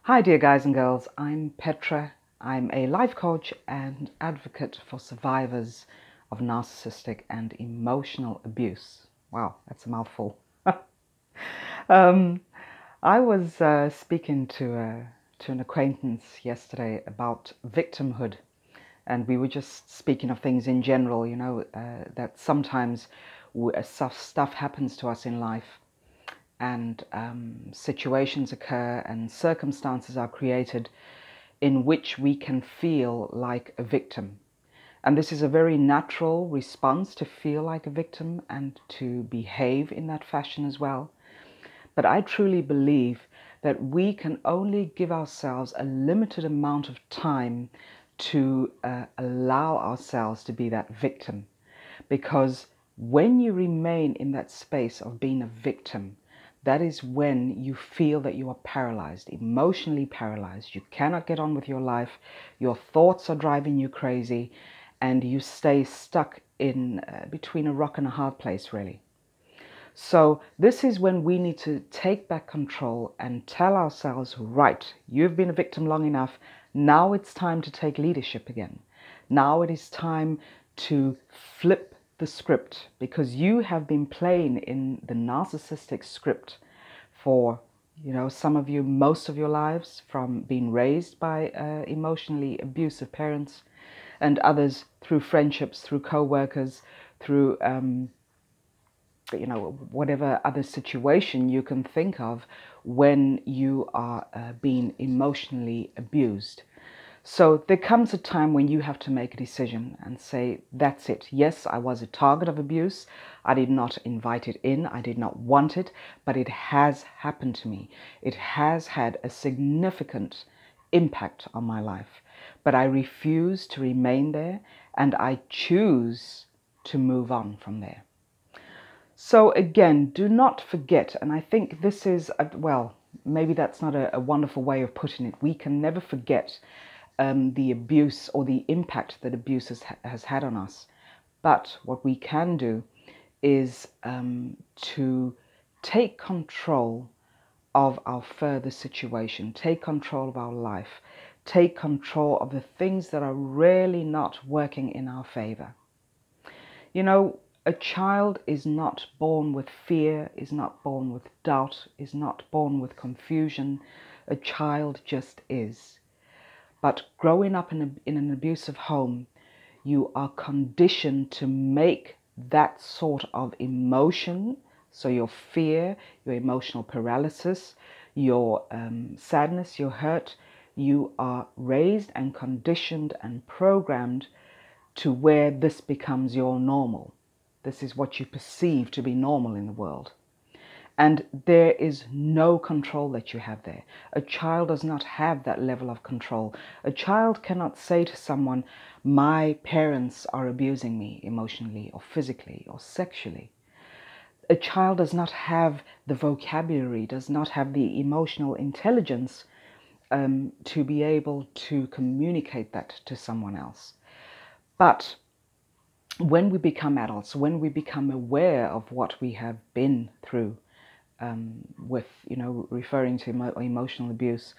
Hi dear guys and girls, I'm Petra. I'm a life coach and advocate for survivors of narcissistic and emotional abuse. Wow, that's a mouthful. um, I was speaking to an acquaintance yesterday about victimhood, and we were just speaking of things in general, that sometimes stuff happens to us in life, and situations occur and circumstances are created in which we can feel like a victim. And this is a very natural response, to feel like a victim and to behave in that fashion as well. But I truly believe that we can only give ourselves a limited amount of time to allow ourselves to be that victim. Because when you remain in that space of being a victim, that is when you feel that you are paralyzed, emotionally paralyzed. You cannot get on with your life. Your thoughts are driving you crazy, and you stay stuck in between a rock and a hard place, really. So this is when we need to take back control and tell ourselves, right, you've been a victim long enough. Now it's time to take leadership again. Now it is time to flip the script, because you have been playing in the narcissistic script for, some of you, most of your lives, from being raised by emotionally abusive parents, and others through friendships, through co-workers, through whatever other situation you can think of when you are being emotionally abused. So there comes a time when you have to make a decision and say, that's it. Yes, I was a target of abuse. I did not invite it in. I did not want it, but it has happened to me. It has had a significant impact on my life, but I refuse to remain there, and I choose to move on from there. So again, do not forget, and I think this is, well, maybe that's not a wonderful way of putting it. We can never forget the abuse or the impact that abuse has had on us. But what we can do is to take control of our further situation, take control of our life, take control of the things that are really not working in our favor. A child is not born with fear, is not born with doubt, is not born with confusion. A child just is. But growing up in an abusive home, you are conditioned to make that sort of emotion, so your fear, your emotional paralysis, your sadness, your hurt, you are raised and conditioned and programmed to where this becomes your normal. This is what you perceive to be normal in the world. And there is no control that you have there. A child does not have that level of control. A child cannot say to someone, my parents are abusing me emotionally or physically or sexually. A child does not have the vocabulary, does not have the emotional intelligence to be able to communicate that to someone else. But when we become adults, when we become aware of what we have been through, with, referring to emotional abuse,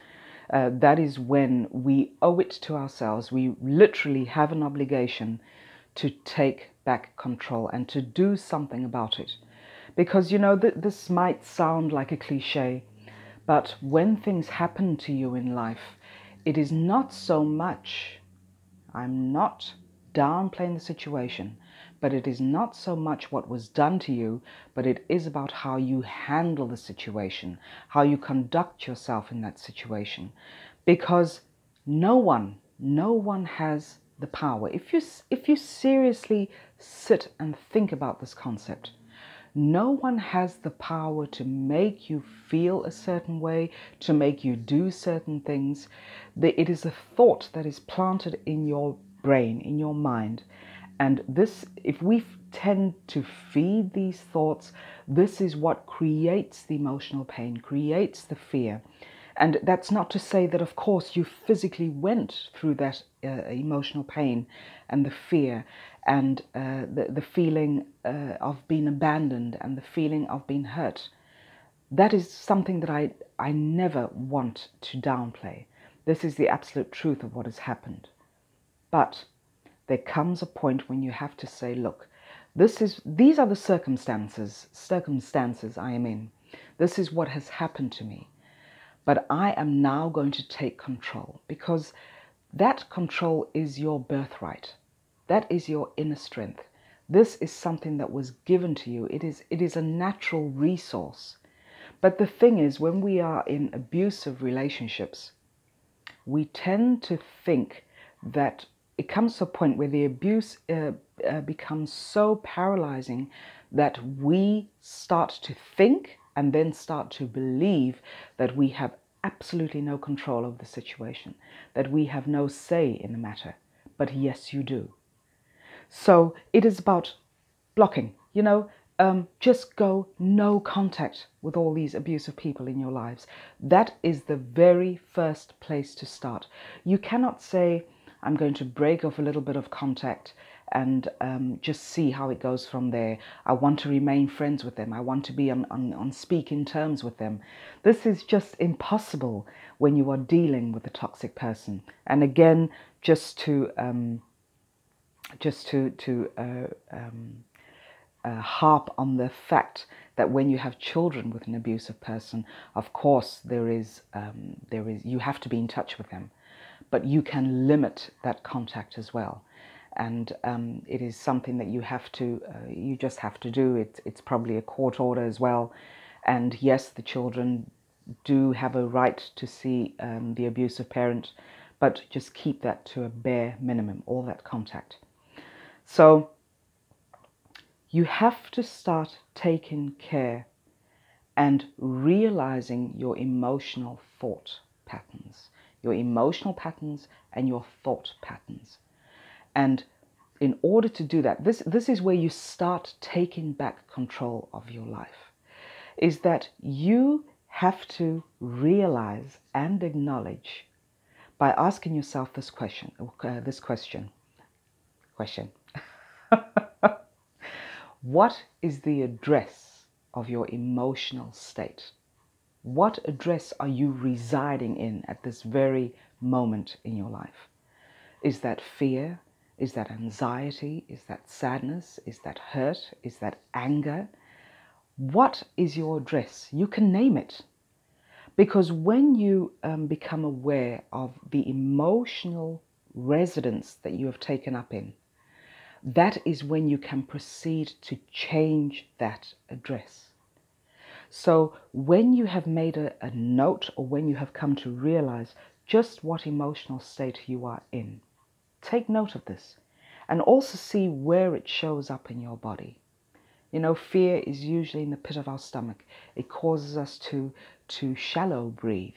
that is when we owe it to ourselves. We literally have an obligation to take back control and to do something about it. Because, this might sound like a cliche, but when things happen to you in life, it is not so much, I'm not downplaying the situation, but it is not so much what was done to you, but it is about how you handle the situation, how you conduct yourself in that situation. Because no one has the power. If you seriously sit and think about this concept, no one has the power to make you feel a certain way, to make you do certain things. It is a thought that is planted in your brain, in your mind. And this, if we tend to feed these thoughts, this is what creates the emotional pain, creates the fear. And that's not to say that, of course, you physically went through that emotional pain and the fear and the feeling of being abandoned and the feeling of being hurt. That is something that I never want to downplay. This is the absolute truth of what has happened. But there comes a point when you have to say, look, these are the circumstances I am in. This is what has happened to me. But I am now going to take control, because that control is your birthright. That is your inner strength. This is something that was given to you. It is a natural resource. But the thing is, when we are in abusive relationships, we tend to think that it comes to a point where the abuse becomes so paralyzing that we start to think and then start to believe that we have absolutely no control of the situation, that we have no say in the matter. But yes, you do. So it is about blocking, just go no contact with all these abusive people in your lives. That is the very first place to start. You cannot say, I'm going to break off a little bit of contact and just see how it goes from there. I want to remain friends with them. I want to be on speaking terms with them. This is just impossible when you are dealing with a toxic person. And again, just to harp on the fact that when you have children with an abusive person, of course there is you have to be in touch with them, but you can limit that contact as well. And it is something that you just have to do. It's probably a court order as well. And yes, the children do have a right to see the abusive parent, but just keep that to a bare minimum, all that contact. So you have to start taking care and realizing your emotional thought patterns, and your thought patterns. And in order to do that, this is where you start taking back control of your life, is that you have to realize and acknowledge by asking yourself this question. What is the address of your emotional state? What address are you residing in at this very moment in your life? Is that fear? Is that anxiety? Is that sadness? Is that hurt? Is that anger? What is your address? You can name it. Because when you become aware of the emotional residence that you have taken up in, that is when you can proceed to change that address. So when you have made a note, or when you have come to realize just what emotional state you are in, take note of this and also see where it shows up in your body. Fear is usually in the pit of our stomach. It causes us to shallow breathe.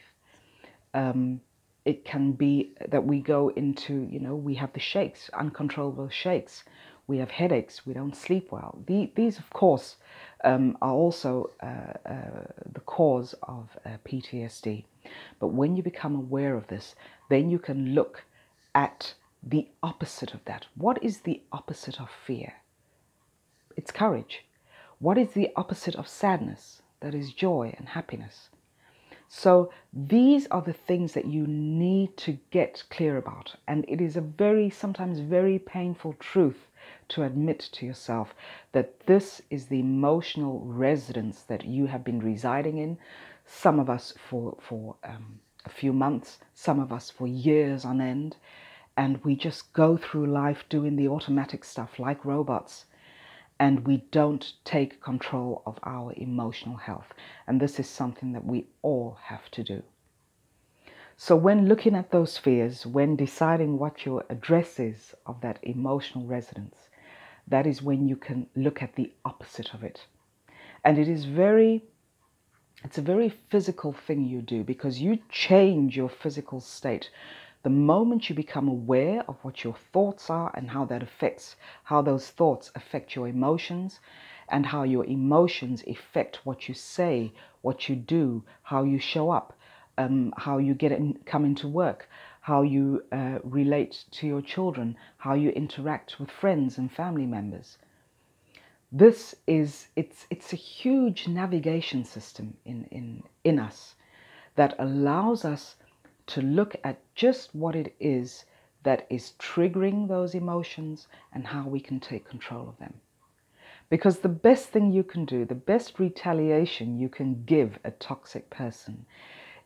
It can be that we go into, we have the shakes, uncontrollable shakes. We have headaches. We don't sleep well. These, of course, are also the cause of PTSD. But when you become aware of this, then you can look at the opposite of that. What is the opposite of fear? It's courage. What is the opposite of sadness? That is joy and happiness. So these are the things that you need to get clear about. And it is a sometimes very painful truth to admit to yourself that this is the emotional residence that you have been residing in. Some of us for a few months, some of us for years on end. And we just go through life doing the automatic stuff like robots. And we don't take control of our emotional health. And this is something that we all have to do. So when looking at those fears, when deciding what your address is of that emotional residence, that is when you can look at the opposite of it. And it's a very physical thing you do, because you change your physical state the moment you become aware of what your thoughts are and how those thoughts affect your emotions, and how your emotions affect what you say, what you do, how you show up, how you come into work, how you relate to your children, how you interact with friends and family members. This is, it's a huge navigation system in us that allows us to look at just what it is that is triggering those emotions and how we can take control of them. Because the best thing you can do, the best retaliation you can give a toxic person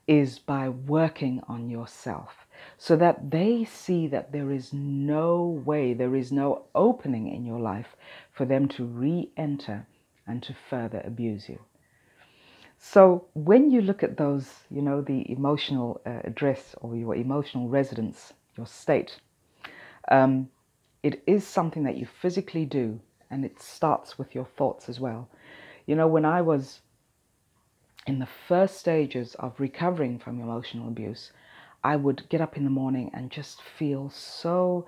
is by working on yourself so that they see that there is no way, there is no opening in your life for them to re-enter and to further abuse you. So when you look at those, the emotional address or your emotional residence, your state, it is something that you physically do, and it starts with your thoughts as well. When I was in the first stages of recovering from emotional abuse, I would get up in the morning and just feel so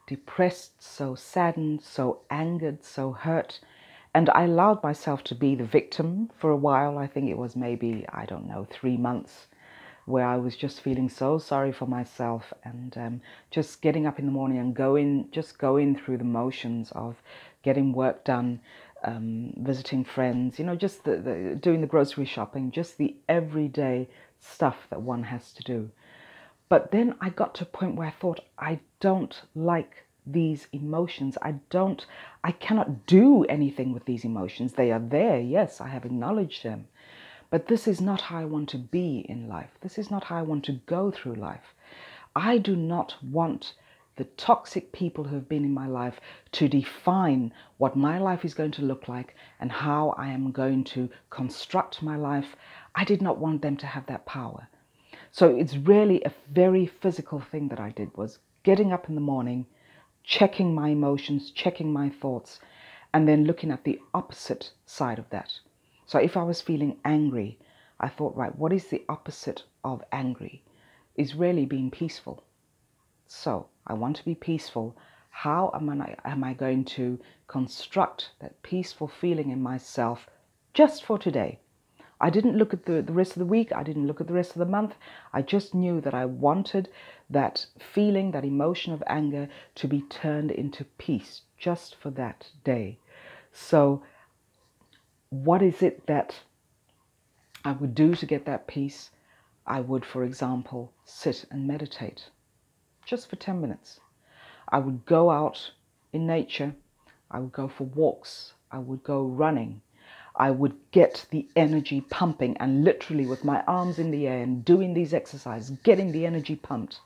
depressed, so saddened, so angered, so hurt. And I allowed myself to be the victim for a while. I think it was maybe, I don't know, 3 months, where I was just feeling so sorry for myself and just getting up in the morning and going through the motions of getting work done, visiting friends, just doing the grocery shopping, just the everyday stuff that one has to do. But then I got to a point where I thought, I don't like these emotions. I cannot do anything with these emotions. They are there. Yes, I have acknowledged them. But this is not how I want to be in life. This is not how I want to go through life. I do not want the toxic people who have been in my life to define what my life is going to look like and how I am going to construct my life. I did not want them to have that power. So it's really a very physical thing that I did, was getting up in the morning, checking my emotions, checking my thoughts, and then looking at the opposite side of that. So if I was feeling angry, I thought, right, what is the opposite of angry? Is really being peaceful. So I want to be peaceful. How am I going to construct that peaceful feeling in myself just for today? I didn't look at the rest of the week. I didn't look at the rest of the month. I just knew that I wanted that feeling, that emotion of anger to be turned into peace just for that day. So what is it that I would do to get that peace? I would, for example, sit and meditate just for 10 minutes. I would go out in nature. I would go for walks. I would go running. I would get the energy pumping, and literally with my arms in the air and doing these exercises, getting the energy pumped.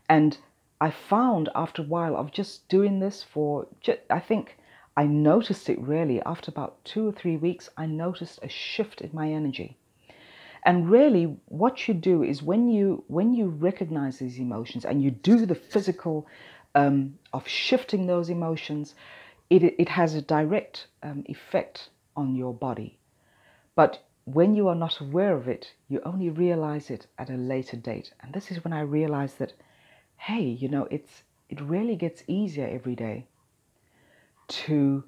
And I found after a while of just doing this I think I noticed it really after about 2 or 3 weeks. I noticed a shift in my energy. And really what you do is when you recognize these emotions and you do the physical of shifting those emotions, it has a direct effect on your body. But when you are not aware of it, you only realize it at a later date. And this is when I realized that, hey, it really gets easier every day to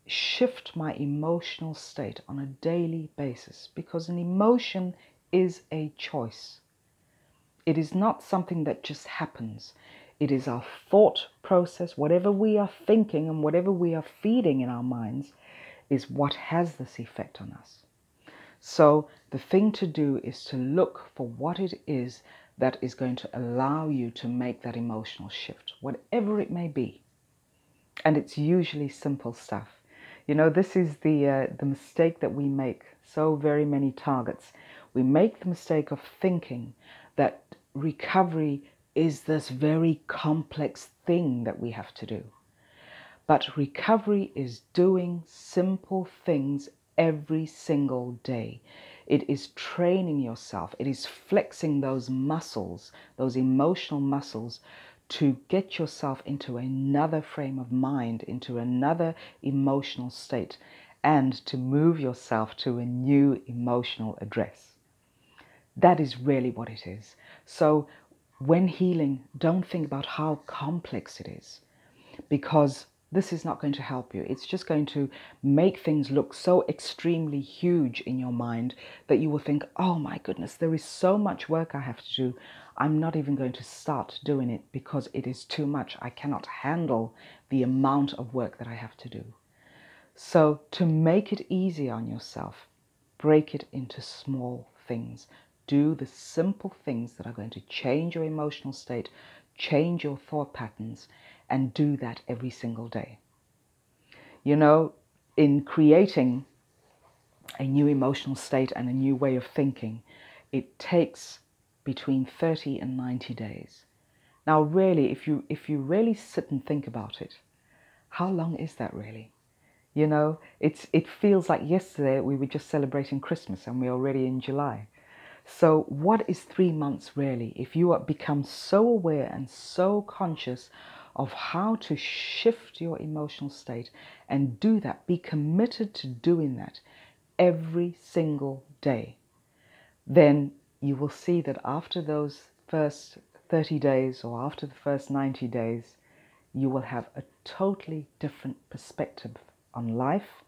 shift my emotional state on a daily basis, because an emotion is a choice. It is not something that just happens. It is our thought process. Whatever we are thinking and whatever we are feeding in our minds is what has this effect on us. So the thing to do is to look for what it is that is going to allow you to make that emotional shift, whatever it may be. And it's usually simple stuff. This is the mistake that we make so very many targets. We make the mistake of thinking that recovery is this very complex thing that we have to do. But recovery is doing simple things every single day. It is training yourself. It is flexing those muscles, those emotional muscles, to get yourself into another frame of mind, into another emotional state, and to move yourself to a new emotional address. That is really what it is. So when healing, don't think about how complex it is, because this is not going to help you. It's just going to make things look so extremely huge in your mind that you will think, oh my goodness, there is so much work I have to do. I'm not even going to start doing it because it is too much. I cannot handle the amount of work that I have to do. So to make it easy on yourself, break it into small things. Do the simple things that are going to change your emotional state, change your thought patterns, and do that every single day. You know, in creating a new emotional state and a new way of thinking, it takes between 30 and 90 days. Now, really, if you really sit and think about it, how long is that really? You know, it feels like yesterday we were just celebrating Christmas and we're already in July. So what is 3 months really? If you become so aware and so conscious of how to shift your emotional state and do that, be committed to doing that every single day, then you will see that after those first 30 days or after the first 90 days, you will have a totally different perspective on life,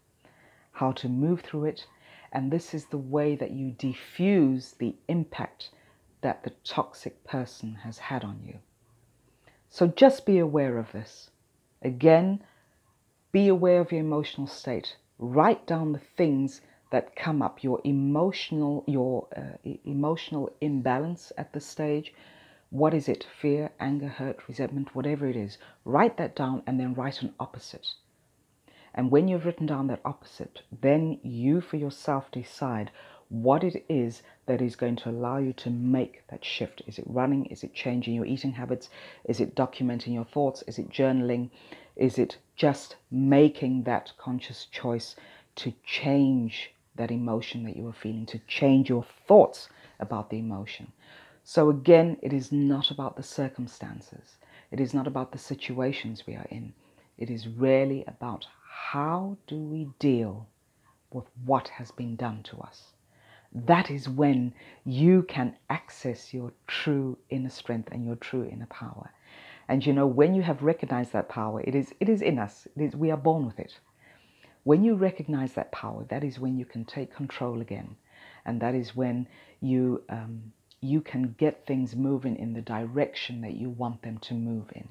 how to move through it, and this is the way that you diffuse the impact that the toxic person has had on you. So just be aware of this. Again, be aware of your emotional state. Write down the things that come up, your emotional imbalance at this stage. What is it? Fear, anger, hurt, resentment, whatever it is. Write that down and then write an opposite. And when you've written down that opposite, then you for yourself decide what it is that is going to allow you to make that shift. Is it running? Is it changing your eating habits? Is it documenting your thoughts? Is it journaling? Is it just making that conscious choice to change that emotion that you are feeling, to change your thoughts about the emotion? So again, it is not about the circumstances. It is not about the situations we are in. It is really about how do we deal with what has been done to us. That is when you can access your true inner strength and your true inner power. And you know, when you have recognized that power, it is in us. We are born with it. When you recognize that power, that is when you can take control again. And that is when you can get things moving in the direction that you want them to move in.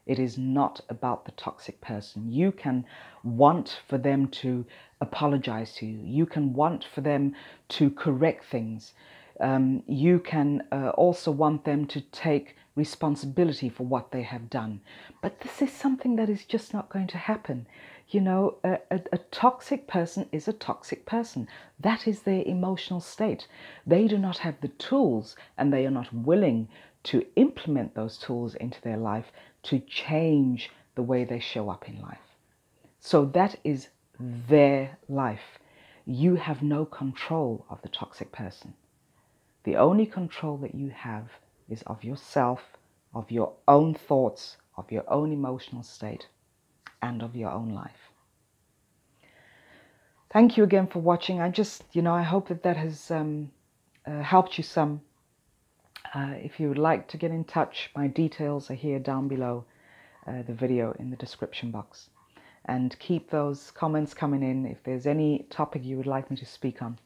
It is not about the toxic person. You can want for them to apologize to you. You can want for them to correct things. You can also want them to take responsibility for what they have done. But this is something that is just not going to happen. You know, a toxic person is a toxic person. That is their emotional state. They do not have the tools and they are not willing to implement those tools into their life to change the way they show up in life. So that is their life. You have no control of the toxic person. The only control that you have is of yourself, of your own thoughts, of your own emotional state, and of your own life. Thank you again for watching. I hope that has helped you some. If you would like to get in touch, my details are here down below the video in the description box. And keep those comments coming in. If there's any topic you would like me to speak on,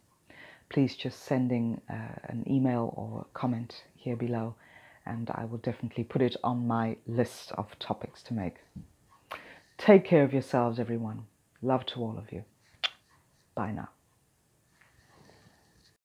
please just sending an email or comment here below, and I will definitely put it on my list of topics to make. Take care of yourselves, everyone. Love to all of you. Bye now.